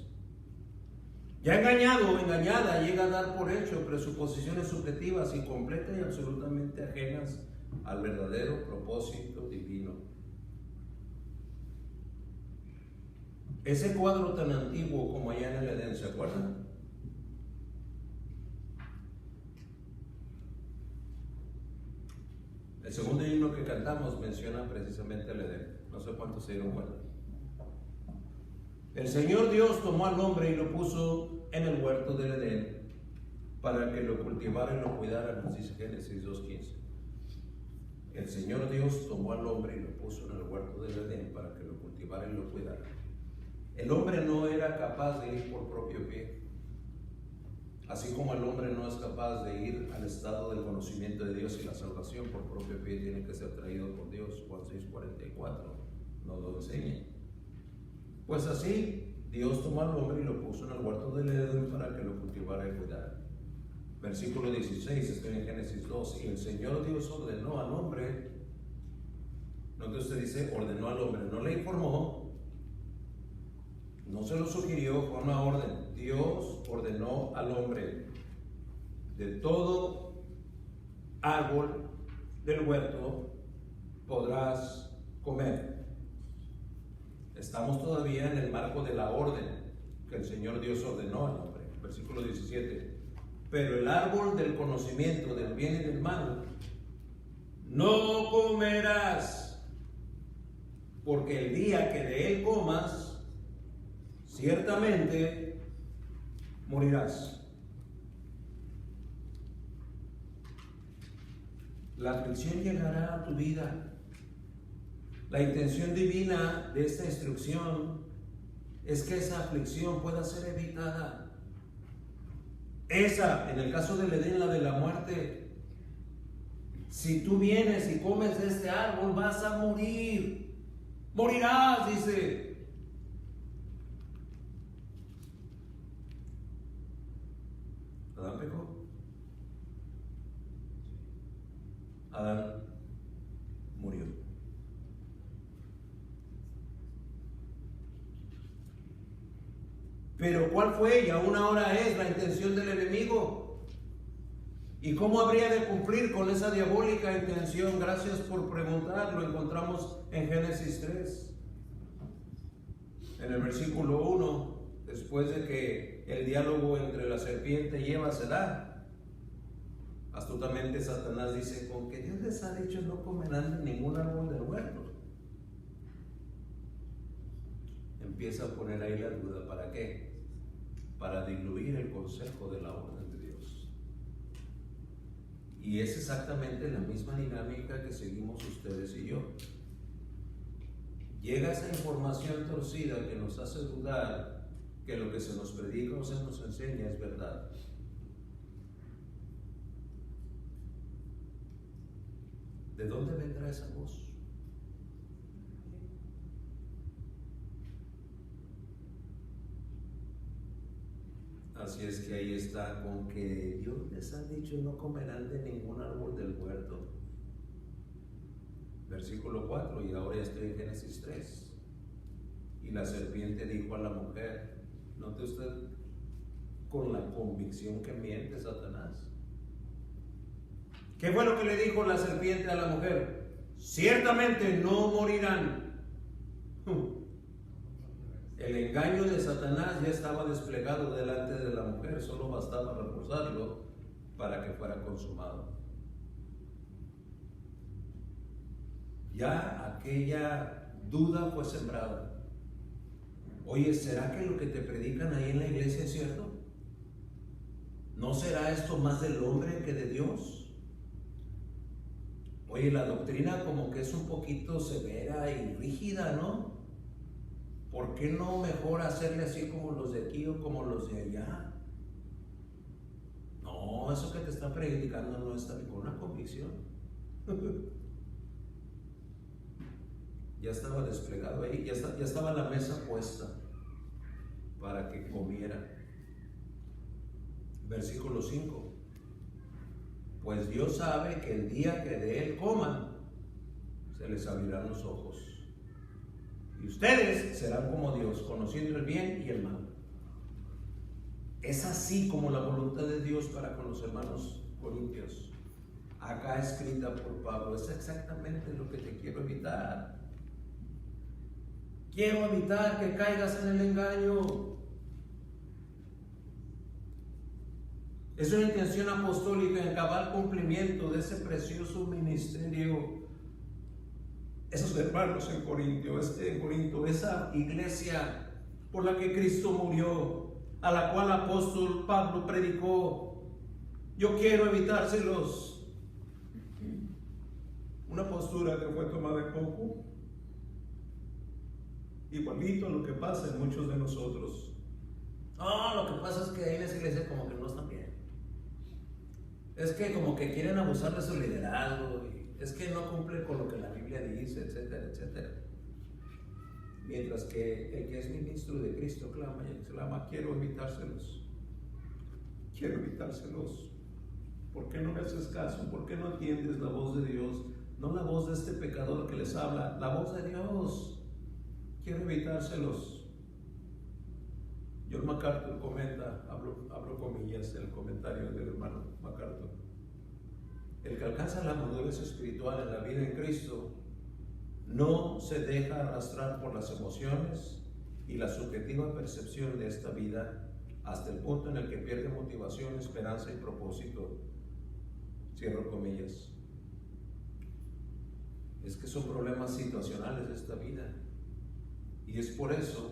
Ya engañado o engañada llega a dar por hecho presuposiciones subjetivas incompletas y absolutamente ajenas al verdadero propósito divino. Ese cuadro tan antiguo como allá en el Edén, ¿se acuerdan? El segundo himno que cantamos menciona precisamente el Edén. No sé cuántos se dieron cuenta. El Señor Dios tomó al hombre y lo puso en el huerto del Edén para que lo cultivara y lo cuidara, nos dice Génesis 2:15. El Señor Dios tomó al hombre y lo puso en el huerto del Edén para que lo cultivara y lo cuidara. El hombre no era capaz de ir por propio pie, así como el hombre no es capaz de ir al estado del conocimiento de Dios y la salvación por propio pie tiene que ser traído por Dios. Juan 6:44 nos lo enseña. Pues así, Dios tomó al hombre y lo puso en el huerto del Edén para que lo cultivara y cuidara. Versículo 16, estoy en Génesis 2, y el Señor Dios ordenó al hombre, no que usted dice, ordenó al hombre, no le informó, no se lo sugirió, fue una orden. Dios ordenó al hombre: de todo árbol del huerto podrás comer. Estamos todavía en el marco de la orden que el Señor Dios ordenó al hombre. Versículo 17. Pero el árbol del conocimiento del bien y del mal no comerás, porque el día que de él comas, ciertamente morirás. La aflicción llegará a tu vida. La intención divina de esta instrucción es que esa aflicción pueda ser evitada. Esa, en el caso del Edén, la de la muerte. Si tú vienes y comes de este árbol, vas a morir. Morirás, dice. Adán pecó. Adán murió. Pero ¿cuál fue y aún ahora es la intención del enemigo? ¿Y cómo habría de cumplir con esa diabólica intención? Gracias por preguntar, lo encontramos en Génesis 3. En el versículo 1, después de que el diálogo entre la serpiente y Eva se da, astutamente Satanás dice: con que Dios les ha dicho no comerán de ningún árbol del huerto. Empieza a poner ahí la duda. ¿Para qué? Para diluir el consejo de la orden de Dios. Y es exactamente la misma dinámica que seguimos ustedes y yo. Llega esa información torcida que nos hace dudar que lo que se nos predica o se nos enseña es verdad. ¿De dónde vendrá esa voz? Así es que ahí está, con que Dios les ha dicho no comerán de ningún árbol del huerto. Versículo 4, y ahora ya estoy en Génesis 3. Y la serpiente dijo a la mujer, note usted con la convicción que miente Satanás, ¿Qué fue lo que le dijo la serpiente a la mujer? Ciertamente no morirán. El engaño de Satanás ya estaba desplegado delante de la mujer, solo bastaba reforzarlo para que fuera consumado. Ya aquella duda fue sembrada. Oye, ¿será que lo que te predican ahí en la iglesia es cierto? ¿No será esto más del hombre que de Dios? Oye, la doctrina como que es un poquito severa y rígida, ¿no? ¿Por qué no mejor hacerle así como los de aquí o como los de allá? No, eso que te están predicando no está con una convicción. Ya estaba desplegado ahí, ya estaba la mesa puesta para que comiera. Versículo 5. Pues Dios sabe que el día que de él coman, se les abrirán los ojos. Y ustedes serán como Dios, conociendo el bien y el mal. Es así como la voluntad de Dios para con los hermanos corintios, acá escrita por Pablo. Es exactamente lo que te quiero evitar. Quiero evitar que caigas en el engaño. Es una intención apostólica en cabal cumplimiento de ese precioso ministerio. Esos hermanos en Corinto, esa iglesia por la que Cristo murió, a la cual el apóstol Pablo predicó. Yo quiero evitárselos. Una postura que fue tomada en poco, igualito a lo que pasa en muchos de nosotros. Lo que pasa es que ahí en esa iglesia como que no están bien. Es que como que quieren abusar de su liderazgo, es que no cumple con lo que la Biblia dice, etcétera, etcétera. Mientras que el que es ministro de Cristo clama y exclama: quiero evitárselos. Quiero evitárselos. ¿Por qué no me haces caso? ¿Por qué no atiendes la voz de Dios? No la voz de este pecador que les habla, la voz de Dios. Quiero evitárselos. John MacArthur comenta, abro comillas, el comentario del hermano MacArthur: el que alcanza la madurez espiritual en la vida en Cristo no se deja arrastrar por las emociones y la subjetiva percepción de esta vida hasta el punto en el que pierde motivación, esperanza y propósito. Cierro comillas. Es que son problemas situacionales de esta vida, y es por eso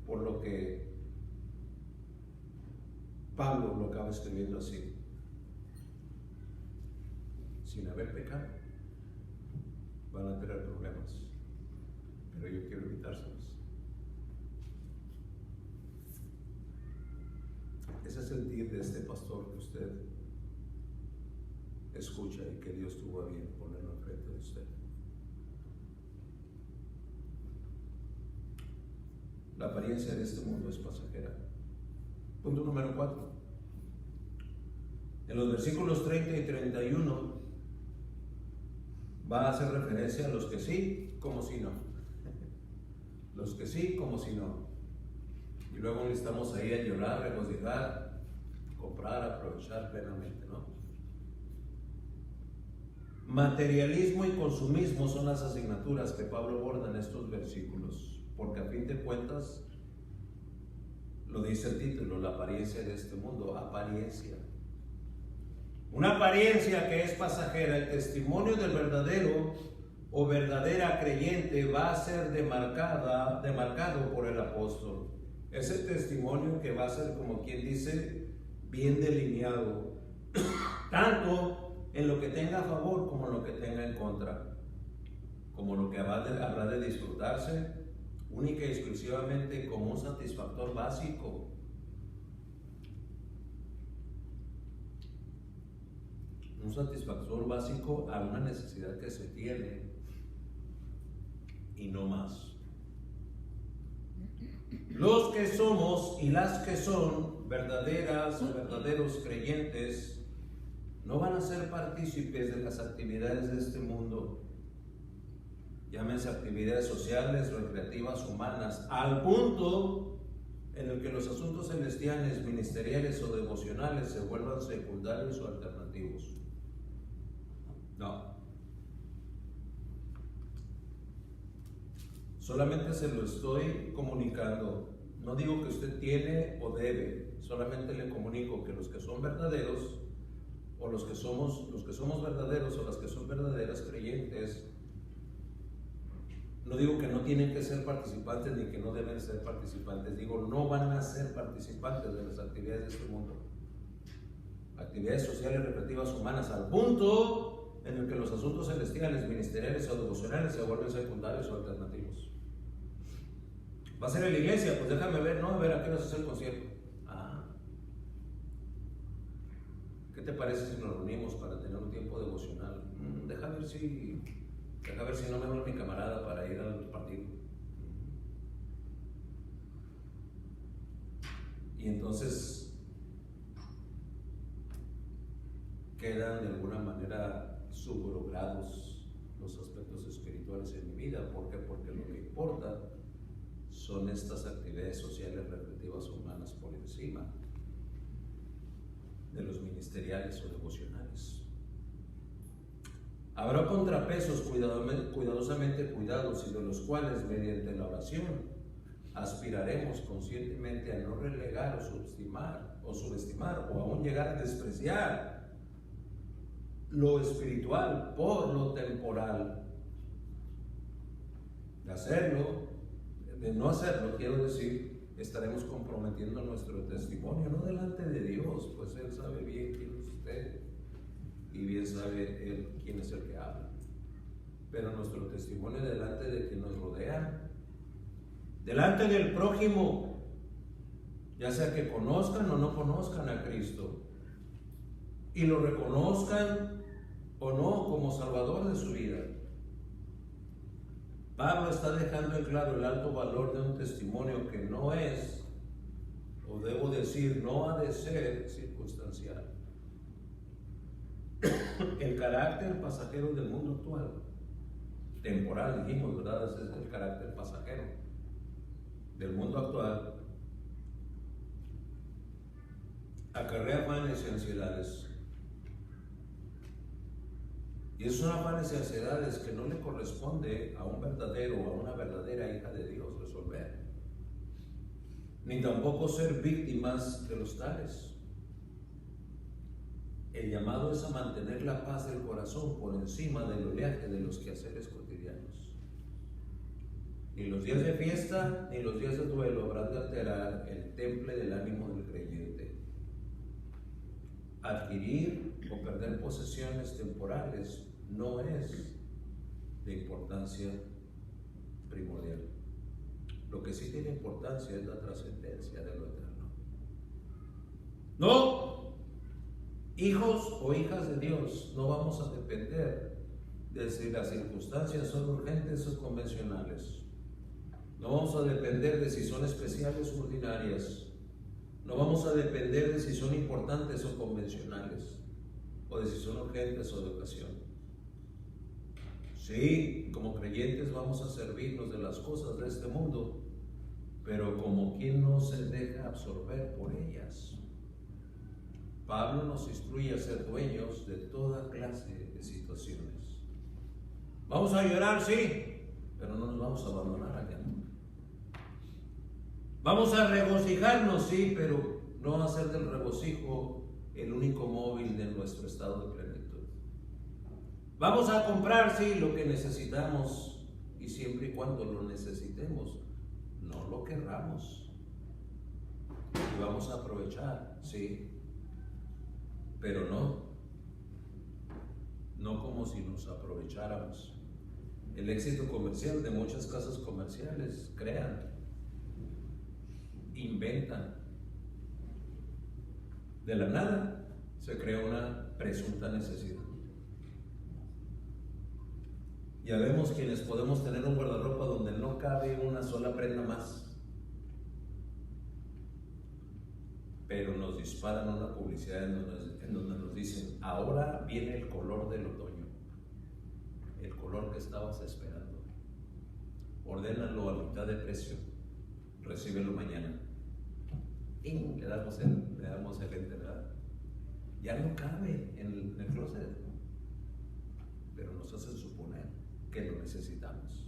por lo que Pablo lo acaba escribiendo así: sin haber pecado van a tener problemas, pero yo quiero evitárselos. Ese es el sentir de este pastor que usted escucha y que Dios tuvo a bien ponerlo enfrente de usted. La apariencia de este mundo es pasajera. Punto número 4. En los versículos 30 y 31 va a hacer referencia a los que sí, como si no. Los que sí, como si no. Y luego estamos ahí a llorar, regocijar, comprar, aprovechar plenamente, ¿no? Materialismo y consumismo son las asignaturas que Pablo aborda en estos versículos, porque a fin de cuentas, lo dice el título, la apariencia de este mundo, apariencia. Una apariencia que es pasajera. El testimonio del verdadero o verdadera creyente va a ser demarcado por el apóstol. Ese testimonio que va a ser, como quien dice, bien delineado, tanto en lo que tenga a favor como en lo que tenga en contra, como lo que habrá de disfrutarse única y exclusivamente como un satisfactor básico. Un satisfactor básico a una necesidad que se tiene y no más. Los que somos y las que son verdaderas o verdaderos creyentes no van a ser partícipes de las actividades de este mundo, llámense actividades sociales, recreativas, humanas, al punto en el que los asuntos celestiales, ministeriales o devocionales se vuelvan secundarios o alternativos. No. Solamente se lo estoy comunicando. No digo que usted tiene o debe, solamente le comunico que los que son verdaderos, o los que somos verdaderos, o las que son verdaderas creyentes, no digo que no tienen que ser participantes ni que no deben ser participantes, digo no van a ser participantes de las actividades de este mundo, actividades sociales recreativas humanas, al punto en el que los asuntos celestiales, ministeriales o devocionales se vuelven secundarios o alternativos. ¿Va a ser en la iglesia? Pues déjame ver, no, a ver a qué vas a hacer el concierto. ¿Qué te parece si nos reunimos para tener un tiempo devocional? Deja ver si no me habla mi camarada para ir al partido. Y entonces quedan de alguna manera subrogados los aspectos espirituales en mi vida. ¿Por qué? Porque lo que importa son estas actividades sociales recreativas humanas por encima de los ministeriales o devocionales. Habrá contrapesos cuidadosamente cuidados y de los cuales mediante la oración aspiraremos conscientemente a no relegar o subestimar o aún llegar a despreciar lo espiritual por lo temporal. De no hacerlo, quiero decir, estaremos comprometiendo nuestro testimonio, no delante de Dios, pues Él sabe bien quién es usted y bien sabe Él quién es el que habla, pero nuestro testimonio delante de quien nos rodea, delante del prójimo, ya sea que conozcan o no conozcan a Cristo y lo reconozcan o no como Salvador de su vida. Pablo está dejando en claro el alto valor de un testimonio que no es, o debo decir, no ha de ser circunstancial. El carácter pasajero del mundo actual, temporal dijimos, ¿verdad? Ese es el carácter pasajero del mundo actual, acarrea afanes y ansiedades. Y esos son afanes y ansiedades que no le corresponde a un verdadero o a una verdadera hija de Dios resolver, ni tampoco ser víctimas de los tales. El llamado es a mantener la paz del corazón por encima del oleaje de los quehaceres cotidianos. Ni los días de fiesta ni los días de duelo habrán de alterar el temple del ánimo del creyente. Adquirir o perder posesiones temporales no es de importancia primordial. Lo que sí tiene importancia es la trascendencia de lo eterno. No, hijos o hijas de Dios, no vamos a depender de si las circunstancias son urgentes o convencionales. No vamos a depender de si son especiales o ordinarias. No vamos a depender de si son importantes o convencionales, o de si son urgentes o de ocasión. Sí, como creyentes vamos a servirnos de las cosas de este mundo, pero como quien no se deja absorber por ellas. Pablo nos instruye a ser dueños de toda clase de situaciones. Vamos a llorar, sí, pero no nos vamos a abandonar allá. Vamos a regocijarnos, sí, pero no hacer del regocijo el único móvil de nuestro estado de plenitud. Vamos a comprar, sí, lo que necesitamos, y siempre y cuando lo necesitemos, no lo querramos. Y vamos a aprovechar, sí, pero no como si nos aprovecháramos. El éxito comercial de muchas casas comerciales, inventan. De la nada se crea una presunta necesidad. Ya vemos quienes podemos tener un guardarropa donde no cabe una sola prenda más, pero nos disparan una publicidad en donde nos dicen: ahora viene el color del otoño, el color que estabas esperando, ordénalo a mitad de precio, recíbelo mañana. Y le damos el ente, ¿verdad? Ya no cabe en el closet. hacen suponer que lo necesitamos.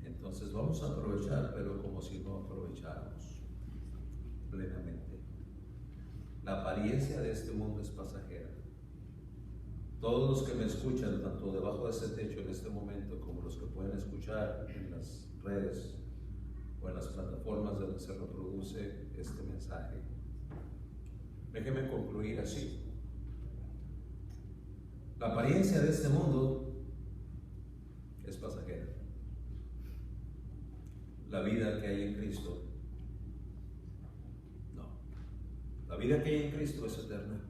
Entonces vamos a aprovechar, pero como si no aprovecháramos plenamente. La apariencia de este mundo es pasajera. Todos los que me escuchan, tanto debajo de ese techo en este momento, como los que pueden escuchar en las redes o en las plataformas donde se reproduce este mensaje, déjenme concluir así. La apariencia de este mundo es pasajera. La vida que hay en Cristo, no. La vida que hay en Cristo es eterna.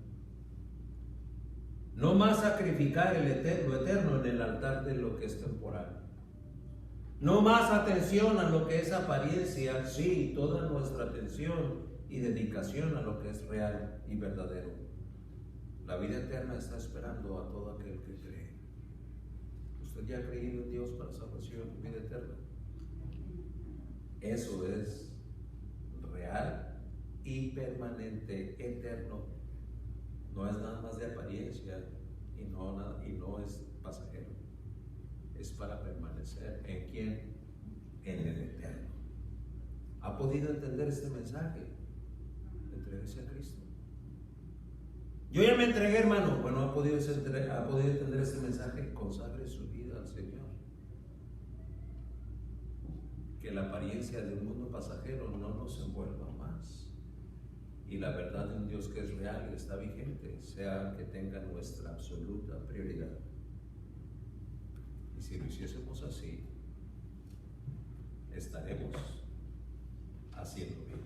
No más sacrificar lo eterno en el altar de lo que es temporal. No más atención a lo que es apariencia, sí, toda nuestra atención y dedicación a lo que es real y verdadero. La vida eterna está esperando a todo aquel que cree. ¿Usted ya ha creído en Dios para salvación y vida eterna? Eso es real y permanente, eterno. No es nada más de apariencia y no es pasajero. Es para permanecer. ¿En quién? En el eterno. ¿Ha podido entender este mensaje? Entréguese a Cristo. Yo ya me entregué, hermano. Bueno, ¿ha podido entender este mensaje? Consagre su vida al Señor. Que la apariencia de un mundo pasajero no nos envuelva más. Y la verdad de un Dios que es real y está vigente sea que tenga nuestra absoluta prioridad. Y si lo hiciésemos así, estaremos haciendo bien.